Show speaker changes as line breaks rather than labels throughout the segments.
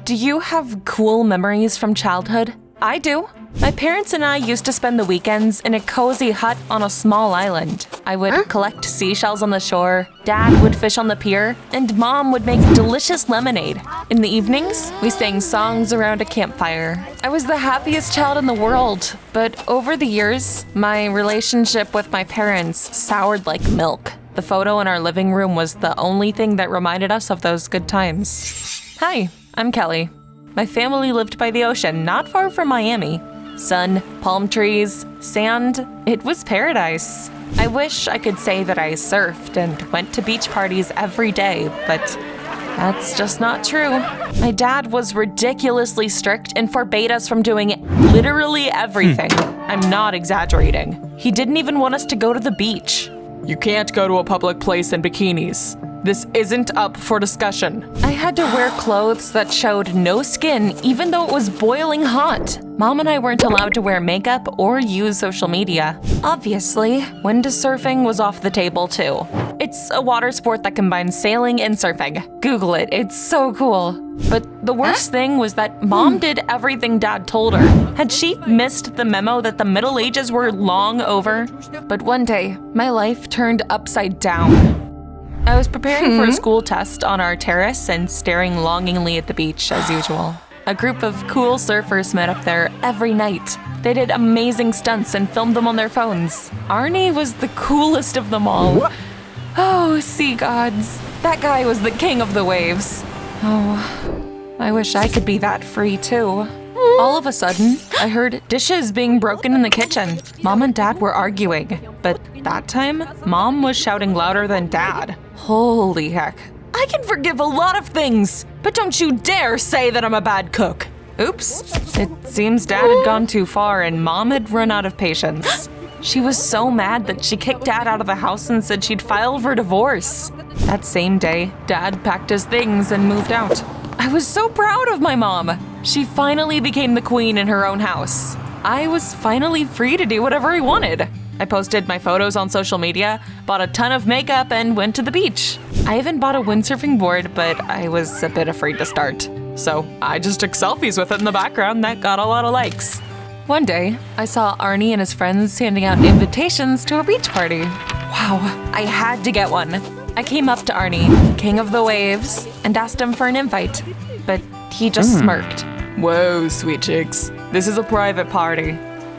Do you have cool memories from childhood? I do. My parents and I used to spend the weekends in a cozy hut on a small island. I would collect seashells on the shore, Dad would fish on the pier, and Mom would make delicious lemonade. In the evenings, we sang songs around a campfire. I was the happiest child in the world, but over the years, my relationship with my parents soured like milk. The photo in our living room was the only thing that reminded us of those good times. Hi, I'm Kelly. My family lived by the ocean, not far from Miami. Sun, palm trees, sand, it was paradise. I wish I could say that I surfed and went to beach parties every day, but that's just not true. My dad was ridiculously strict and forbade us from doing literally everything. I'm not exaggerating. He didn't even want us to go to the beach. You can't go to a public place in bikinis. This isn't up for discussion. I had to wear clothes that showed no skin even though it was boiling hot. Mom and I weren't allowed to wear makeup or use social media. Obviously, windsurfing was off the table too. It's a water sport that combines sailing and surfing. Google it, it's so cool. But the worst thing was that Mom did everything Dad told her. Had she missed the memo that the Middle Ages were long over? But one day, my life turned upside down. I was preparing for a school test on our terrace and staring longingly at the beach as usual. A group of cool surfers met up there every night. They did amazing stunts and filmed them on their phones. Arnie was the coolest of them all. Oh, sea gods. That guy was the king of the waves. Oh, I wish I could be that free too. All of a sudden, I heard dishes being broken in the kitchen. Mom and Dad were arguing, but that time, Mom was shouting louder than Dad. Holy heck. I can forgive a lot of things, but don't you dare say that I'm a bad cook. Oops. It seems Dad had gone too far and Mom had run out of patience. She was so mad that she kicked Dad out of the house and said she'd file for divorce. That same day, Dad packed his things and moved out. I was so proud of my mom. She finally became the queen in her own house. I was finally free to do whatever I wanted. I posted my photos on social media, bought a ton of makeup, and went to the beach. I even bought a windsurfing board, but I was a bit afraid to start. So I just took selfies with it in the background that got a lot of likes. One day, I saw Arnie and his friends handing out invitations to a beach party. Wow, I had to get one. I came up to Arnie, king of the waves, and asked him for an invite, but he just smirked. Whoa, sweet chicks. This is a private party.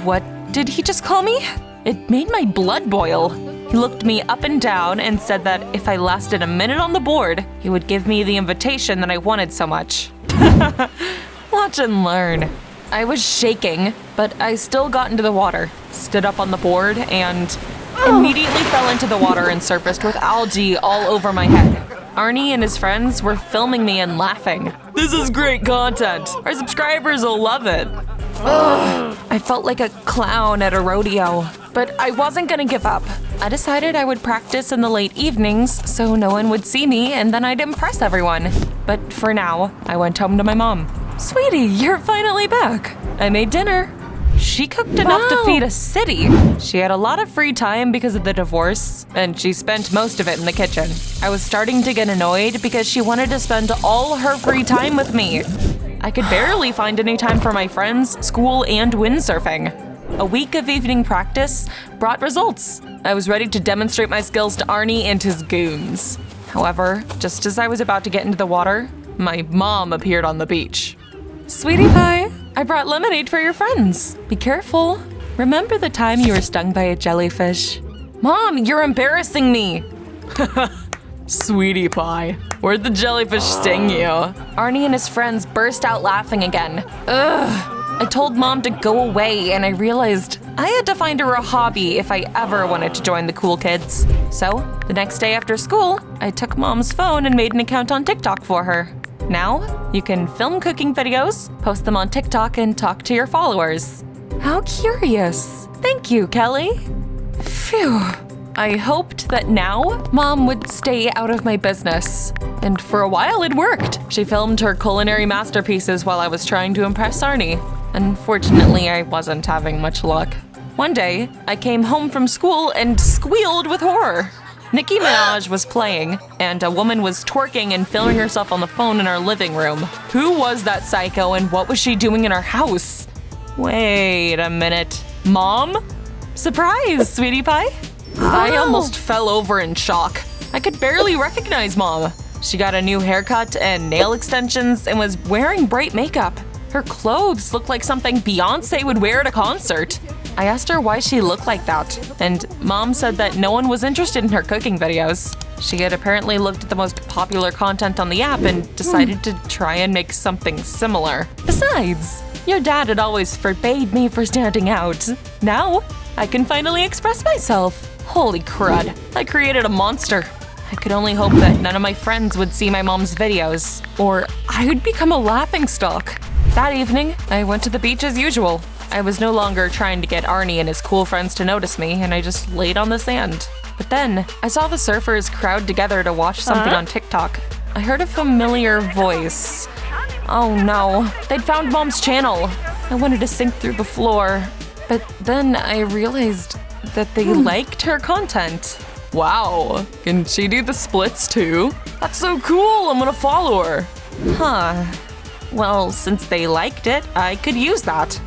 What did he just call me? It made my blood boil. He looked me up and down and said that if I lasted a minute on the board, he would give me the invitation that I wanted so much. Watch and learn. I was shaking, but I still got into the water, stood up on the board, and immediately fell into the water and surfaced with algae all over my head. Arnie and his friends were filming me and laughing. This is great content. Our subscribers will love it. I felt like a clown at a rodeo, but I wasn't gonna give up. I decided I would practice in the late evenings so no one would see me and then I'd impress everyone. But for now, I went home to my mom. Sweetie, you're finally back. I made dinner. She cooked enough to feed a city. She had a lot of free time because of the divorce, and she spent most of it in the kitchen. I was starting to get annoyed because she wanted to spend all her free time with me. I could barely find any time for my friends, school, and windsurfing. A week of evening practice brought results. I was ready to demonstrate my skills to Arnie and his goons. However, just as I was about to get into the water, my mom appeared on the beach. Sweetie pie, I brought lemonade for your friends. Be careful. Remember the time you were stung by a jellyfish? Mom, you're embarrassing me. Sweetie pie, where'd the jellyfish sting you? Arnie and his friends burst out laughing again. I told Mom to go away and I realized I had to find her a hobby if I ever wanted to join the cool kids. So, the next day after school, I took Mom's phone and made an account on TikTok for her. Now, you can film cooking videos, post them on TikTok, and talk to your followers. How curious. Thank you, Kelly. Phew. I hoped that now Mom would stay out of my business. And for a while it worked. She filmed her culinary masterpieces while I was trying to impress Arnie. Unfortunately, I wasn't having much luck. One day, I came home from school and squealed with horror. Nicki Minaj was playing, and a woman was twerking and filming herself on the phone in our living room. Who was that psycho and what was she doing in our house? Wait a minute. Mom? Surprise, sweetie pie. I almost fell over in shock. I could barely recognize Mom. She got a new haircut and nail extensions and was wearing bright makeup. Her clothes looked like something Beyoncé would wear at a concert. I asked her why she looked like that, and Mom said that no one was interested in her cooking videos. She had apparently looked at the most popular content on the app and decided to try and make something similar. Besides, your dad had always forbade me for standing out. Now, I can finally express myself. Holy crud, I created a monster. I could only hope that none of my friends would see my mom's videos, or I would become a laughingstock. That evening, I went to the beach as usual. I was no longer trying to get Arnie and his cool friends to notice me, and I just laid on the sand. But then, I saw the surfers crowd together to watch something on TikTok. I heard a familiar voice. Oh no, they'd found Mom's channel. I wanted to sink through the floor. But then I realized that they liked her content. Wow, can she do the splits too? That's so cool, I'm gonna follow her. Huh. Well, since they liked it, I could use that.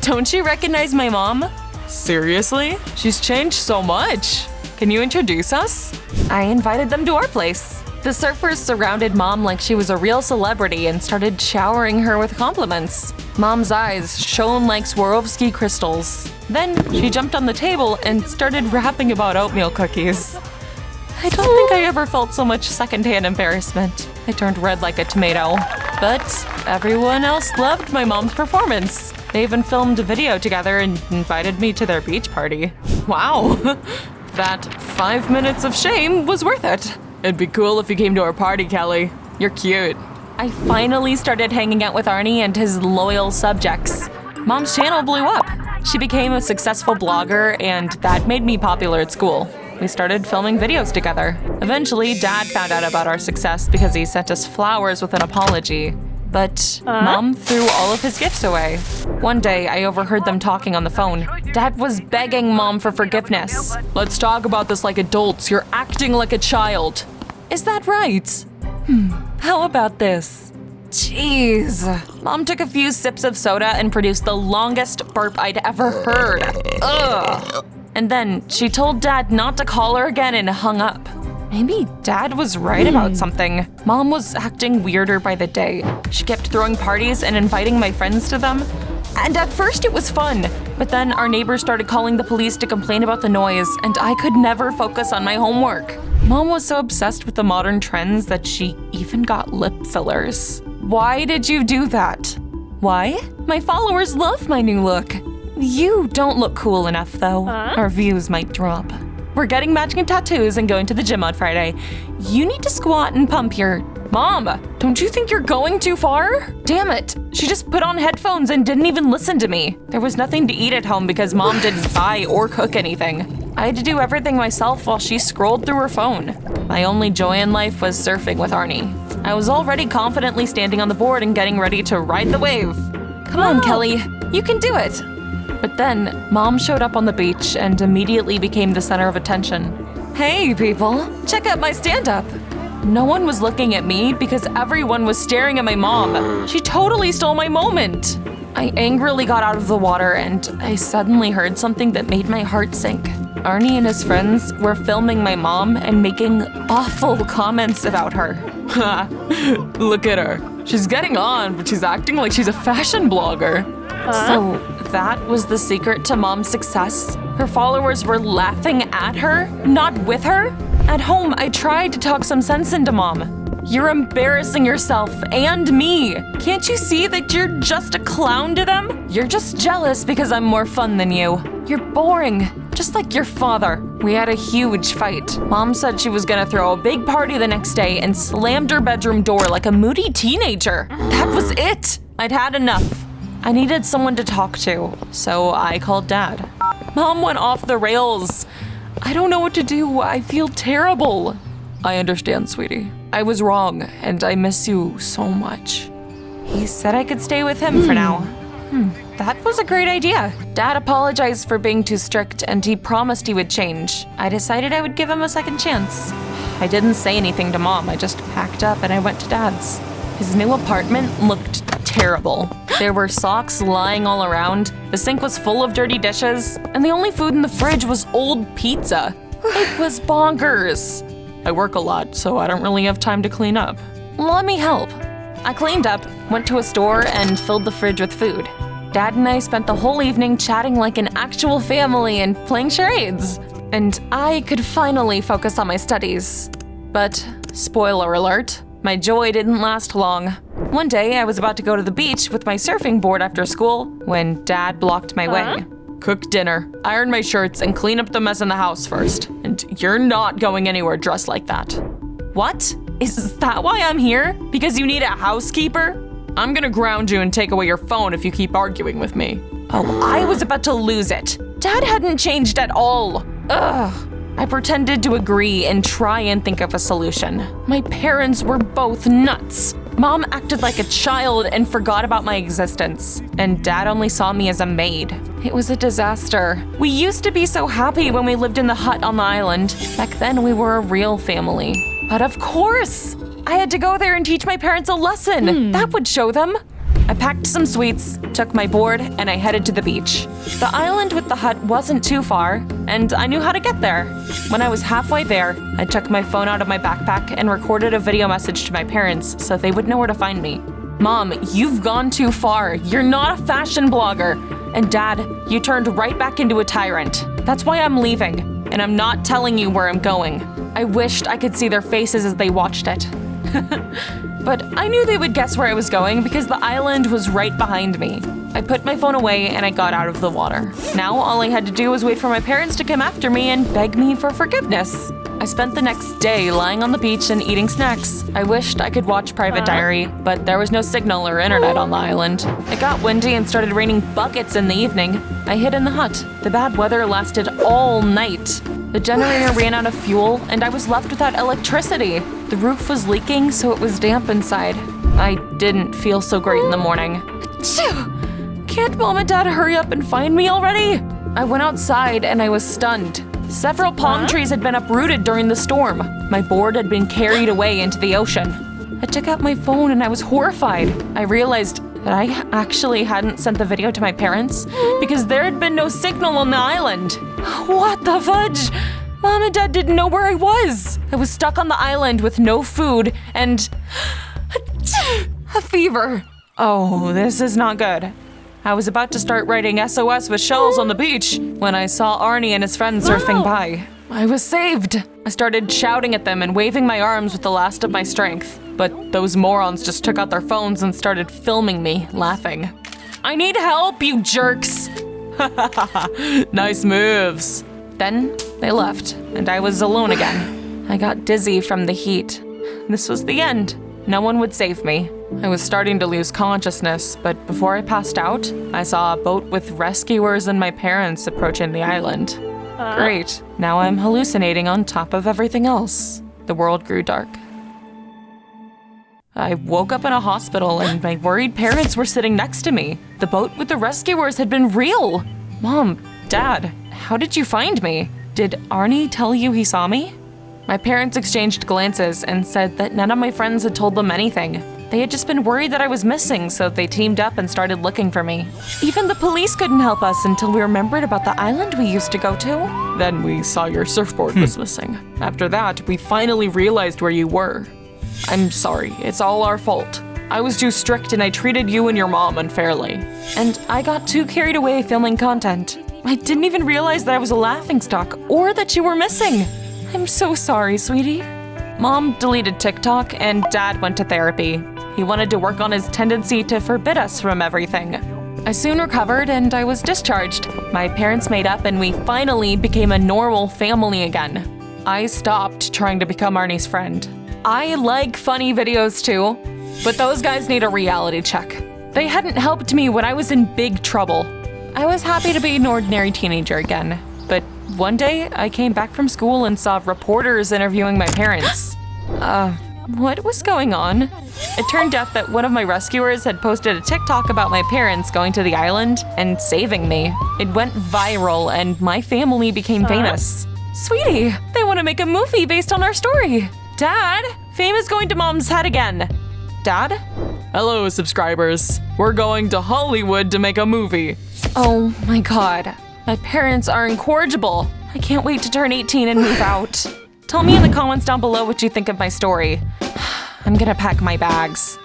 Don't you recognize my mom? Seriously? She's changed so much. Can you introduce us? I invited them to our place. The surfers surrounded Mom like she was a real celebrity and started showering her with compliments. Mom's eyes shone like Swarovski crystals. Then she jumped on the table and started rapping about oatmeal cookies. I don't think I ever felt so much secondhand embarrassment. I turned red like a tomato. But everyone else loved my mom's performance. They even filmed a video together and invited me to their beach party. Wow, that 5 minutes of shame was worth it. It'd be cool if you came to our party, Kelly. You're cute. I finally started hanging out with Arnie and his loyal subjects. Mom's channel blew up. She became a successful blogger, and that made me popular at school. We started filming videos together. Eventually, Dad found out about our success because he sent us flowers with an apology. But Mom threw all of his gifts away. One day, I overheard them talking on the phone. Dad was begging Mom for forgiveness. Let's talk about this like adults. You're acting like a child. Is that right? How about this? Jeez. Mom took a few sips of soda and produced the longest burp I'd ever heard. Ugh. And then she told Dad not to call her again and hung up. Maybe Dad was right about something. Mom was acting weirder by the day. She kept throwing parties and inviting my friends to them. And at first it was fun, but then our neighbors started calling the police to complain about the noise, and I could never focus on my homework. Mom was so obsessed with the modern trends that she even got lip fillers. Why did you do that? Why? My followers love my new look. You don't look cool enough, though. Our views might drop. We're getting matching tattoos and going to the gym on Friday. You need to squat and pump your… Mom, don't you think you're going too far? Damn it, she just put on headphones and didn't even listen to me. There was nothing to eat at home because Mom didn't buy or cook anything. I had to do everything myself while she scrolled through her phone. My only joy in life was surfing with Arnie. I was already confidently standing on the board and getting ready to ride the wave. Come on, Kelly, you can do it. But then, Mom showed up on the beach and immediately became the center of attention. Hey, people, check out my stand-up. No one was looking at me because everyone was staring at my mom. She totally stole my moment. I angrily got out of the water and I suddenly heard something that made my heart sink. Arnie and his friends were filming my mom and making awful comments about her. Ha, look at her. She's getting on, but she's acting like she's a fashion blogger. So that was the secret to Mom's success? Her followers were laughing at her, not with her? At home, I tried to talk some sense into Mom. You're embarrassing yourself and me. Can't you see that you're just a clown to them? You're just jealous because I'm more fun than you. You're boring, just like your father. We had a huge fight. Mom said she was gonna throw a big party the next day and slammed her bedroom door like a moody teenager. That was it. I'd had enough. I needed someone to talk to, so I called Dad. Mom went off the rails. I don't know what to do. I feel terrible. I understand, sweetie. I was wrong, and I miss you so much. He said I could stay with him for now. that was a great idea. Dad apologized for being too strict and he promised he would change. I decided I would give him a second chance. I didn't say anything to Mom, I just packed up and I went to Dad's. His new apartment looked terrible. There were socks lying all around, the sink was full of dirty dishes, and the only food in the fridge was old pizza. It was bonkers. I work a lot, so I don't really have time to clean up. Let me help. I cleaned up, went to a store, and filled the fridge with food. Dad and I spent the whole evening chatting like an actual family and playing charades. And I could finally focus on my studies. But, spoiler alert, my joy didn't last long. One day, I was about to go to the beach with my surfing board after school when Dad blocked my way. Cook dinner, iron my shirts, and clean up the mess in the house first. And you're not going anywhere dressed like that. What? Is that why I'm here? Because you need a housekeeper? I'm gonna ground you and take away your phone if you keep arguing with me. Oh, I was about to lose it. Dad hadn't changed at all. Ugh. I pretended to agree and try and think of a solution. My parents were both nuts. Mom acted like a child and forgot about my existence. And Dad only saw me as a maid. It was a disaster. We used to be so happy when we lived in the hut on the island. Back then, we were a real family. But of course, I had to go there and teach my parents a lesson. That would show them. I packed some sweets, took my board, and I headed to the beach. The island with the hut wasn't too far, and I knew how to get there. When I was halfway there, I took my phone out of my backpack and recorded a video message to my parents so they would know where to find me. Mom, you've gone too far. You're not a fashion blogger. And Dad, you turned right back into a tyrant. That's why I'm leaving, and I'm not telling you where I'm going. I wished I could see their faces as they watched it. But I knew they would guess where I was going because the island was right behind me. I put my phone away and I got out of the water. Now all I had to do was wait for my parents to come after me and beg me for forgiveness. I spent the next day lying on the beach and eating snacks. I wished I could watch Private Diary, but there was no signal or internet on the island. It got windy and started raining buckets in the evening. I hid in the hut. The bad weather lasted all night. The generator ran out of fuel, and I was left without electricity. The roof was leaking, so it was damp inside. I didn't feel so great in the morning. Achoo! Can't Mom and Dad hurry up and find me already? I went outside and I was stunned. Several palm trees had been uprooted during the storm. My board had been carried away into the ocean. I took out my phone and I was horrified. I realized that I actually hadn't sent the video to my parents because there had been no signal on the island. What the fudge? Mom and Dad didn't know where I was. I was stuck on the island with no food and a fever. Oh, this is not good. I was about to start writing SOS with shells on the beach when I saw Arnie and his friends surfing by. I was saved. I started shouting at them and waving my arms with the last of my strength. But those morons just took out their phones and started filming me, laughing. I need help, you jerks! Nice moves. Then they left, and I was alone again. I got dizzy from the heat. This was the end. No one would save me. I was starting to lose consciousness, but before I passed out, I saw a boat with rescuers and my parents approaching the island. Great. Now I'm hallucinating on top of everything else. The world grew dark. I woke up in a hospital and my worried parents were sitting next to me. The boat with the rescuers had been real. Mom, Dad, how did you find me? Did Arnie tell you he saw me? My parents exchanged glances and said that none of my friends had told them anything. They had just been worried that I was missing, so they teamed up and started looking for me. Even the police couldn't help us until we remembered about the island we used to go to. Then we saw your surfboard was missing. After that, we finally realized where you were. I'm sorry, it's all our fault. I was too strict and I treated you and your mom unfairly. And I got too carried away filming content. I didn't even realize that I was a laughingstock or that you were missing. I'm so sorry, sweetie. Mom deleted TikTok and Dad went to therapy. He wanted to work on his tendency to forbid us from everything. I soon recovered and I was discharged. My parents made up and we finally became a normal family again. I stopped trying to become Arnie's friend. I like funny videos too, but those guys need a reality check. They hadn't helped me when I was in big trouble. I was happy to be an ordinary teenager again, but one day I came back from school and saw reporters interviewing my parents. What was going on? It turned out that one of my rescuers had posted a TikTok about my parents going to the island and saving me. It went viral and my family became famous. Sweetie, they want to make a movie based on our story. Dad, fame is going to Mom's head again. Dad?
Hello, subscribers. We're going to Hollywood to make a movie.
Oh my god. My parents are incorrigible. I can't wait to turn 18 and move out. Tell me in the comments down below what you think of my story. I'm gonna pack my bags.